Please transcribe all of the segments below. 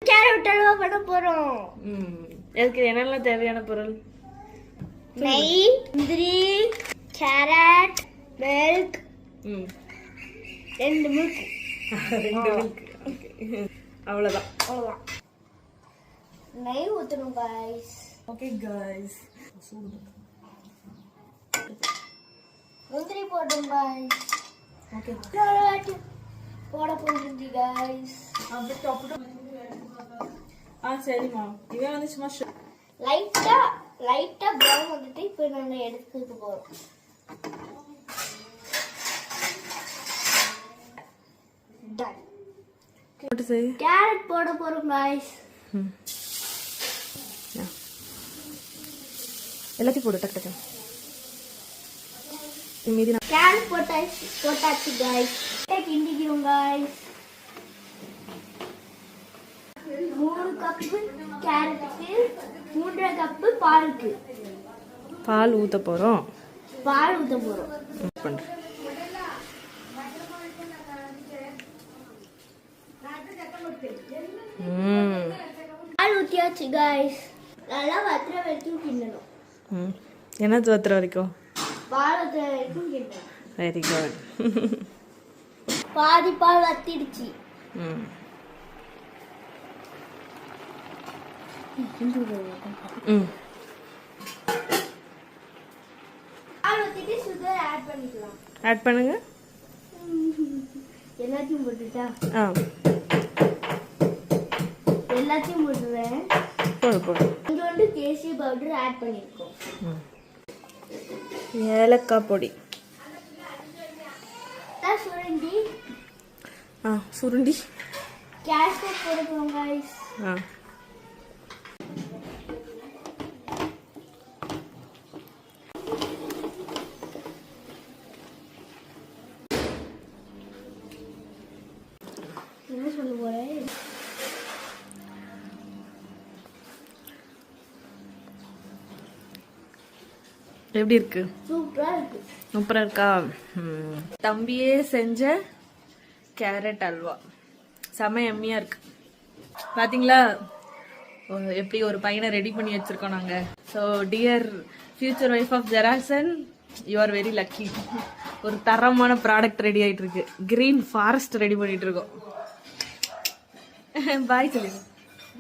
Carrot halwa பண்ண போறோம். அதுக்கு என்னெல்லாம் தேவையான பொருள்? நெய், முந்திரி, கேரட், மில்க், 2 மில்க். அவ்வளவுதான். நெய் ஊத்தணும் गाइस. Okay guys. முந்திரி போடுறோம் गाइस. ஓகே. போட போகுது गाइस. அப்படியே டாப் சரிமா. இவன் வந்து சும்மா லைட்டா ப்ரௌன் வந்துட்டு இப்போ நாங்க எடுத்துக்க போறோம். டன். போட்டு செய். கேரட் போட போறோம் गाइस. எல்லாத்தையும் போடு டக் டக். மீதி கேரட் போட்டாச்சு गाइस. கிண்டிக்கிறோம் गाइस. 3 கப் கேரட்டுக்கு 3 கப் பாலுக்கு பால் ஊத்த போறோம். பால் ஊத்தியாச்சு गाइस. நல்லா வத்திர வரைக்கும் கிண்டணும். என்னது வத்திர வரைக்கும்? பால் வத்திர வரைக்கும் கிண்டணும். Very good. பாதி பால் வத்திடுச்சு. சுகர் ஆட் பண்ணிக்கலாம். ஆட் பண்ணுங்க. எல்லாத்தையும் போட்டுட்டா? எல்லாத்தையும் போட்டுறேன். போடு. கொஞ்சோண்டு கேசரி பவுடர் ஆட் பண்ணிருக்கோம். ஏலக்காய் பொடி. சுருண்டி கேஷ்யூ போடுறோம் गाइस. என்ன சொல்ல போறேன்? எப்படி இருக்கு? சூப்பரா இருக்கா? தம்பியே செஞ்ச கேரட் அல்வா செம எம்மியா இருக்கு. பாத்தீங்களா எப்படி ஒரு பையனை ரெடி பண்ணி வச்சிருக்கோம் நாங்க. So dear future wife of ஜெராக்சன், யூ ஆர் வெரி லக்கி. ஒரு தரமான ப்ராடக்ட் ரெடி ஆயிட்டு இருக்கு. கிரீன் ஃபாரஸ்ட் ரெடி பண்ணிட்டு இருக்கோம். பாய் சொல்லுங்க.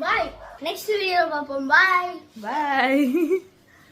பாய். நெக்ஸ்ட் வீடியோல பார்ப்போம். பாய். பாய்.